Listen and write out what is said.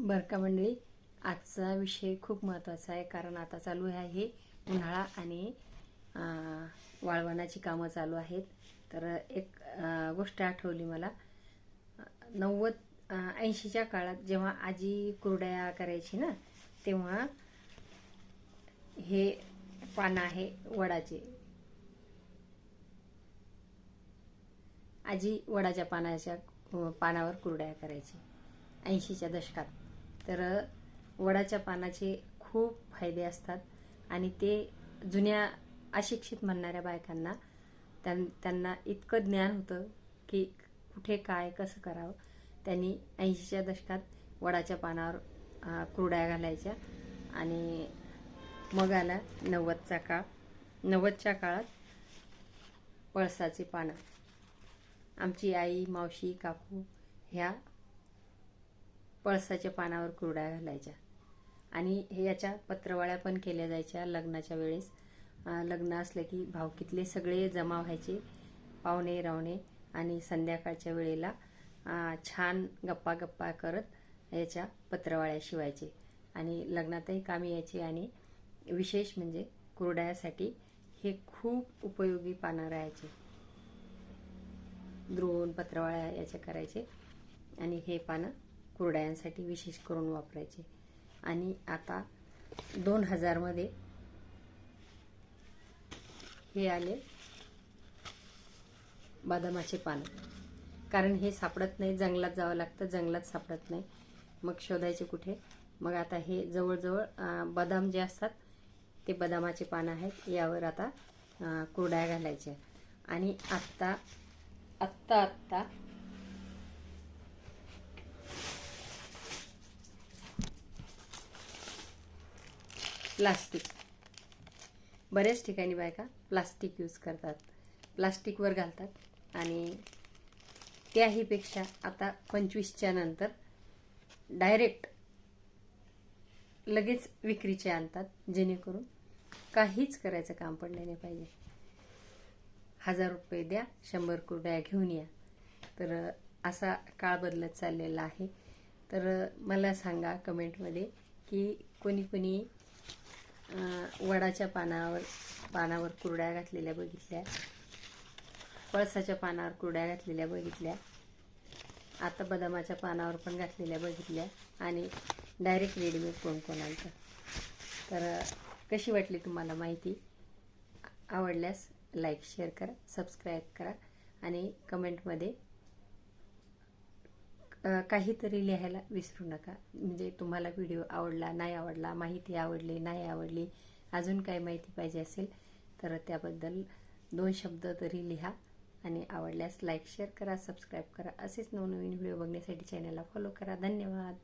बरं का मंडळी, आजचा विषय खूप महत्त्वाचा आहे. कारण आता चालू आहे उन्हाळा आणि वाळवणाची कामं चालू आहेत. तर एक गोष्ट आठवली मला. 80च्या काळात जेव्हा आजी कुरडया करायची ना, तेव्हा हे पानं आहे वडाचे. आजी वडाच्या पानावर कुरडया करायची 80च्या दशकात. तर वडाच्या पानाचे खूप फायदे असतात आणि ते जुन्या अशिक्षित म्हणणाऱ्या बायकांना त्यांना इतकं ज्ञान होतं की कुठे काय कसं करावं. त्यांनी 80च्या दशकात वडाच्या पानावर कुरडया घालायच्या. आणि मग आला 90चा काळ. 90च्या काळात पळसाची पानं. आमची आई, मावशी, काकू ह्या पळसाच्या पानावर कुरडया घालायच्या. आणि याच्या पत्रवाळ्या पण केल्या जायच्या लग्नाच्या वेळेस. लग्न असलं की भावकीतले सगळे जमा व्हायचे, पाहुणे रावणे, आणि संध्याकाळच्या वेळेला छान गप्पा करत याच्या पत्रवाळ्या शिवायचे आणि लग्नातही कामी यायचे. आणि विशेष म्हणजे कुरडयासाठी हे खूप उपयोगी पानं राहायचे. द्रोण पत्रवाळ्या याच्या करायचे आणि हे पानं कुरडयांसाठी विशेष करून वापरायचे. आणि आता 2000 मध्ये हे आले बदामाचे पानं. कारण हे सापडत नाही, जंगलात जावं लागतं, जंगलात सापडत नाही, मग शोधायचे कुठे. मग आता हे जवळजवळ बदाम जे असतात ते बदामाचे पानं आहेत. यावर आता कुरडया घालायच्या. आणि आत्ता प्लास्टिक, बऱ्याच ठिकाणी बायका प्लास्टिक यूज करतात, प्लास्टिकवर घालतात. आणि त्याहीपेक्षा आता 25च्या नंतर डायरेक्ट लगेच विक्रीचे आणतात, जेणेकरून काहीच करायचं काम पडले नाही पाहिजे. 1000 रुपये द्या, 100 कुरडया घेऊन या. तर असा काळ बदलत चाललेला आहे. तर मला सांगा कमेंटमध्ये की कोणी वडाच्या पानावर कुरडया घातलेल्या बघितल्या, पळसाच्या पानावर कुरडया घातलेल्या बघितल्या, आता बदामाच्या पानावर पण घातलेल्या बघितल्या, आणि डायरेक्ट रेडीमेड कोण आणतं. तर कशी वाटली तुम्हाला माहिती? आवडल्यास लाईक, शेअर करा, सबस्क्राईब करा आणि कमेंटमध्ये काहीतरी लिहायला विसरू नका. म्हणजे तुम्हाला व्हिडिओ आवडला, नाही आवडला, माहिती आवडली, नाही आवडली, अजून काही माहिती पाहिजे असेल तर त्याबद्दल 2 शब्द तरी लिहा. आणि आवडल्यास लाईक, शेअर करा, सबस्क्राईब करा. असेच नवनवीन व्हिडिओ बघण्यासाठी चॅनलला फॉलो करा. धन्यवाद.